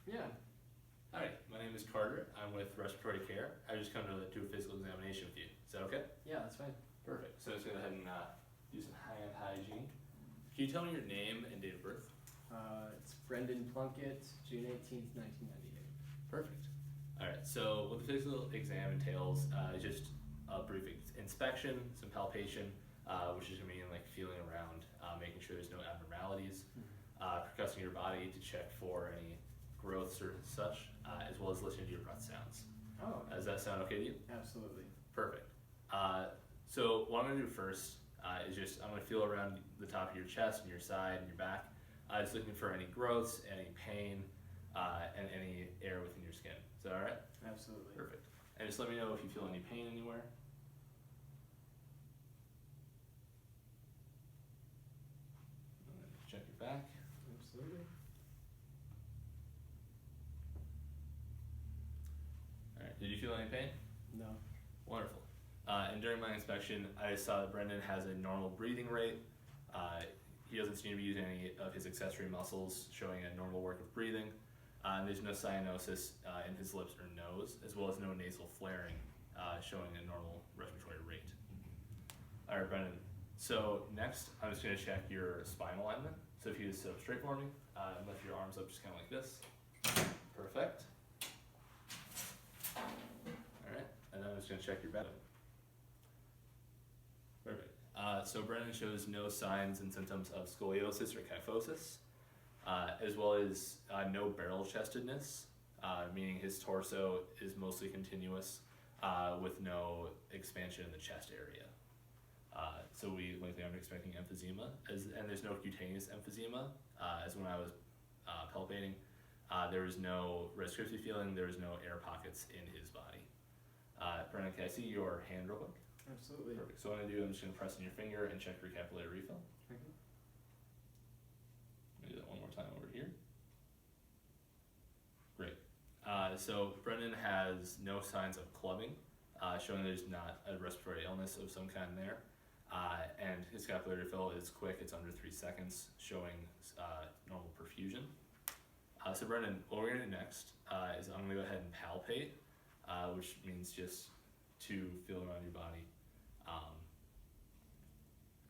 Yeah. Hi, my name is Carter. I'm with Respiratory Care. I just come to do a physical examination with you. Is that okay? Yeah, that's fine. Perfect. So let's go ahead and do some hand hygiene. Can you tell me your name and date of birth? It's Brendan Plunkett, June 18th, 1998. Perfect. All right. So what the physical exam entails is just a brief inspection, some palpation, which is going to mean like feeling around, making sure there's no abnormalities, percussing your body to check for any growths or such, as well as listening to your breath sounds. Oh, Does that sound okay to you? absolutely. Perfect. So what I'm going to do first is just I'm going to feel around the top of your chest and your side and your back, just looking for any growths, any pain, and any air within your skin. Is that all right? Absolutely. Perfect. And just let me know if you feel any pain anywhere. I'm going to check your back. Absolutely. All right. Did you feel any pain? No. Wonderful. And during my inspection, I saw that Brendan has a normal breathing rate. He doesn't seem to be using any of his accessory muscles, showing a normal work of breathing. And there's no cyanosis in his lips or nose, as well as no nasal flaring, showing a normal respiratory rate. All right, Brendan. So next, I'm just going to check your spine alignment. So if you just sit up straight for me, and lift your arms up just kind of like this. Perfect. All right, and then I'm just going to check your belly. Perfect. So Brendan shows no signs and symptoms of scoliosis or kyphosis, as well as no barrel-chestedness, meaning his torso is mostly continuous with no expansion in the chest area. So we likely aren't expecting emphysema, and there's no cutaneous emphysema, as when I was palpating. There was no restrictive feeling, there was no air pockets in his body. Brendan, can I see your hand real quick? Absolutely. Perfect. So what I'm going to do, I'm just going to press on your finger and check your capillary refill. Okay. Let me do that one more time over here. Great. So Brendan has no signs of clubbing, showing there's not a respiratory illness of some kind there. And his capillary refill is quick, it's under 3 seconds, showing normal perfusion. So Brendan, what we're going to do next is I'm going to go ahead and palpate, which means just to feel around your body,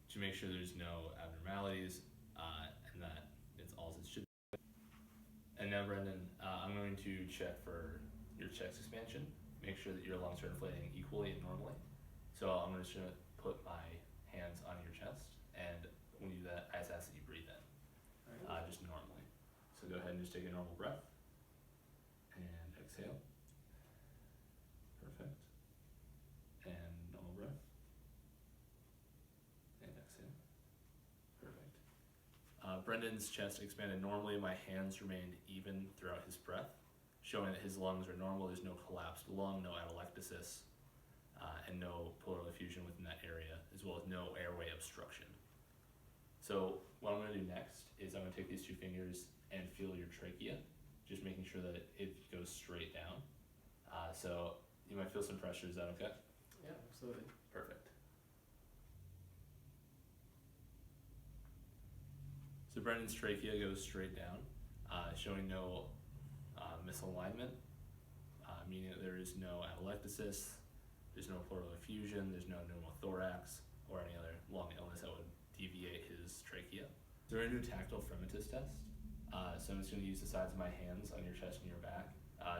to make sure there's no abnormalities, and that it's all as it should be. And now, Brendan, I'm going to check for your chest expansion, make sure that your lungs are inflating equally and normally. So I'm just going to put my hands on your chest, and when you do that, I just ask that you breathe in, just normally. So go ahead and just take a normal breath, and exhale. Perfect. And normal breath. And exhale. Perfect. Brendan's chest expanded normally. My hands remained even throughout his breath, showing that his lungs are normal. There's no collapsed lung, no atelectasis, and no pleural effusion within that area, as well as no airway obstruction. So what I'm going to do next is I'm going to take these 2 fingers and feel your trachea, just making sure that it goes straight down. So you might feel some pressure. Is that okay? Yeah, absolutely. Perfect. So Brendan's trachea goes straight down, showing no misalignment, meaning that there is no atelectasis, there's no pleural effusion, there's no pneumothorax, or any other lung illness that would deviate his trachea. So we're going to do a tactile fremetis test. So I'm just going to use the sides of my hands on your chest and your back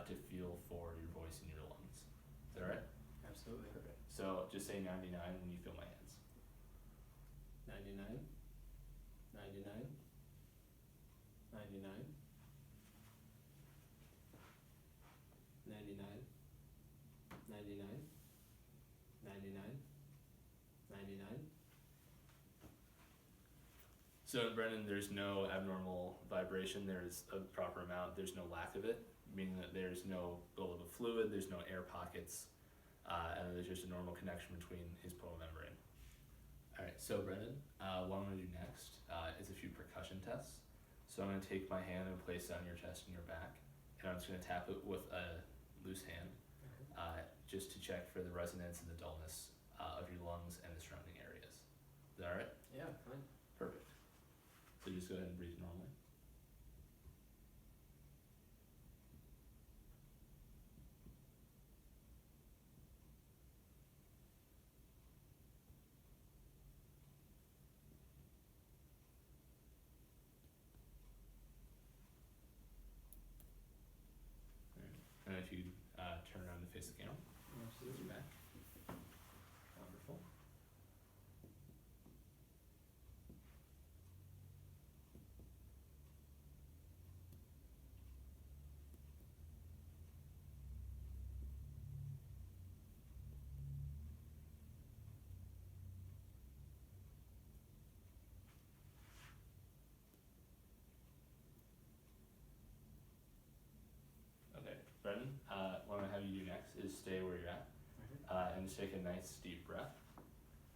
to feel for your voice and your lungs. Is that all right? Absolutely. Perfect. So just say 99 when you feel my hands. 99. 99. 99. 99. 99. 99. 99. So Brendan, there's no abnormal vibration, there's a proper amount, there's no lack of it, meaning that there's no buildup of fluid, there's no air pockets, and there's just a normal connection between his pleural membrane. All right, so Brendan, what I'm going to do next is a few percussion tests. So I'm going to take my hand and place it on your chest and your back, and I'm just going to tap it with a loose hand, just to check for the resonance and the dullness of your lungs and the surrounding areas. Is that all right? Yeah, fine. Perfect. So just go ahead and breathe normally. face the camera. There's your back. Wonderful. Okay, Brendan, what I'm gonna have you do next is stay where you're at, and just take a nice deep breath,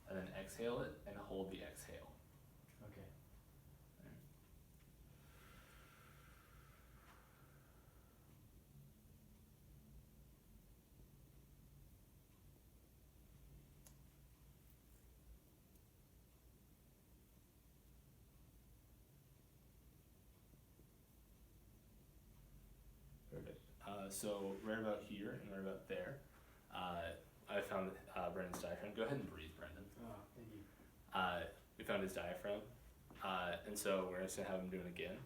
and then exhale it, and hold the exhale. Okay. Perfect. So right about here and right about there, I found Brendan's diaphragm. Go ahead and breathe, Brendan. Oh, thank you. We found his diaphragm, and so we're just gonna have him do it again.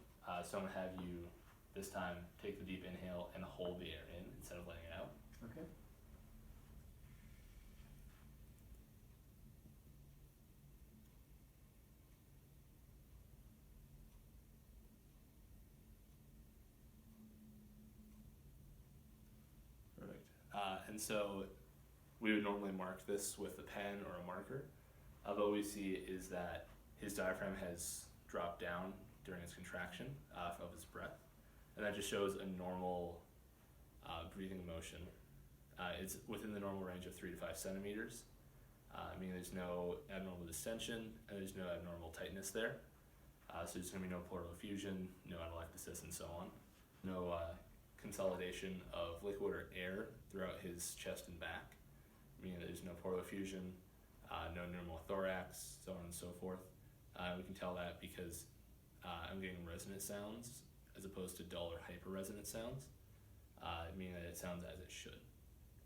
So I'm gonna have you this time take the deep inhale and hold the air in instead of letting it out. Okay. Perfect. And so we would normally mark this with a pen or a marker, but what we see is that his diaphragm has dropped down during his contraction of his breath, and that just shows a normal breathing motion. It's within the normal range of 3 to 5 centimeters, meaning there's no abnormal distension and there's no abnormal tightness there. So there's going to be no pleural effusion, no atelectasis, and so on. No consolidation of liquid or air throughout his chest and back, meaning there's no pleural effusion, no pneumothorax, so on and so forth. We can tell that because I'm getting resonant sounds as opposed to dull or hyperresonant sounds, meaning that it sounds as it should.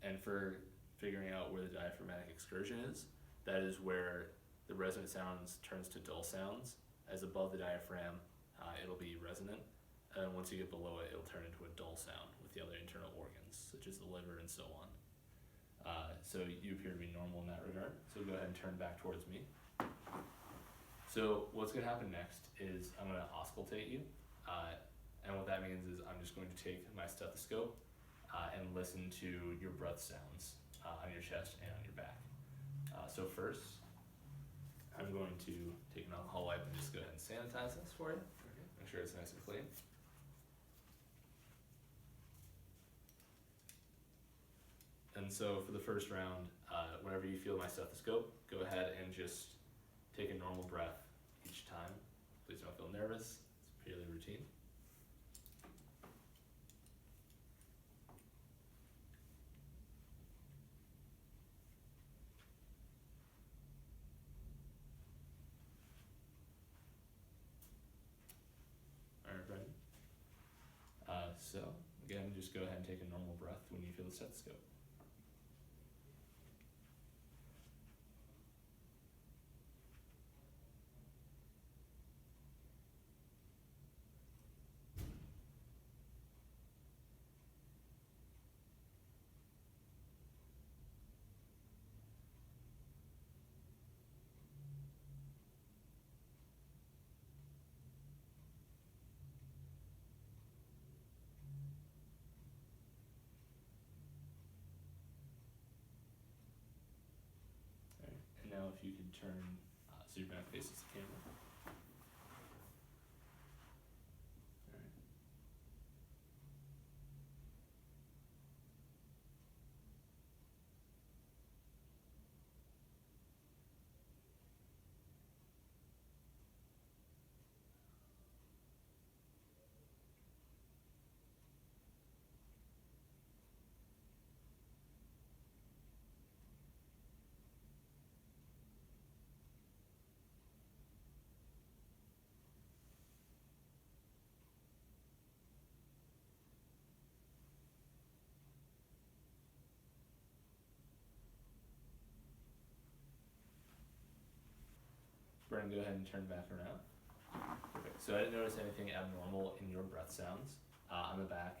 And for figuring out where the diaphragmatic excursion is, that is where the resonant sounds turns to dull sounds. As above the diaphragm, it'll be resonant, and once you get below it, it'll turn into a dull sound with the other internal organs, such as the liver and so on. So you appear to be normal in that regard, so go ahead and turn back towards me. So what's going to happen next is I'm going to auscultate you, and what that means is I'm just going to take my stethoscope and listen to your breath sounds on your chest and on your back. So first, I'm going to take an alcohol wipe and just go ahead and sanitize this for you. Okay. Make sure it's nice and clean. And so for the first round, whenever you feel my stethoscope, go ahead and just take a normal breath each time. Please don't feel nervous, it's purely routine. Alright, Brendan. So again, just go ahead and take a normal breath when you feel the stethoscope. And now if you could turn so your back faces the camera. Alright. Brendan, go ahead and turn back around. Perfect. So I didn't notice anything abnormal in your breath sounds on the back.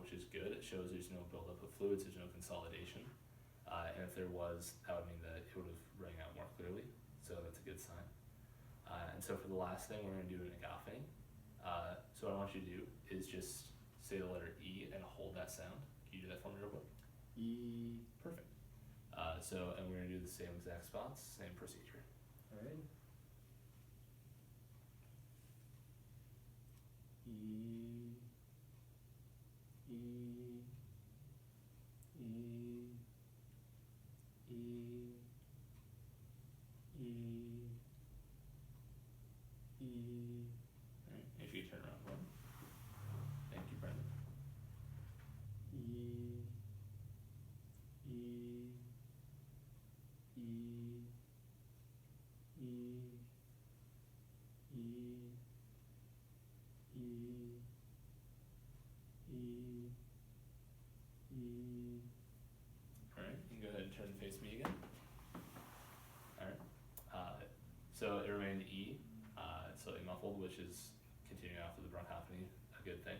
which is good. It shows there's no buildup of fluids, there's no consolidation. And if there was, that would mean that it would have rang out more clearly, so that's a good sign. And so for the last thing, we're going to do an agape. So what I want you to do is just say the letter E and hold that sound. Can you do that for me real quick? E. Perfect. And we're going to do the same exact spots, same procedure. All right. E. E. E. E. E. E. Alright, if you turn around one. Thank you, Brendan. E. E. E. E. E. E. E. E. Alright, you can go ahead and turn and face me again. Alright. So it remained E, slightly muffled, which is continuing off of the bronchophony, a good thing.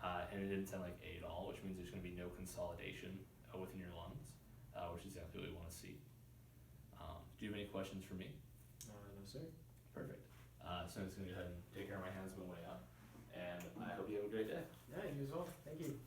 And it didn't sound like A at all, which means there's going to be no consolidation within your lungs, which is exactly what we want to see. Do you have any questions for me? No, sir. Perfect. So I'm just going to go ahead and take care of my hands on my way up. And I hope you have a great day. Yeah, you as well. Thank you.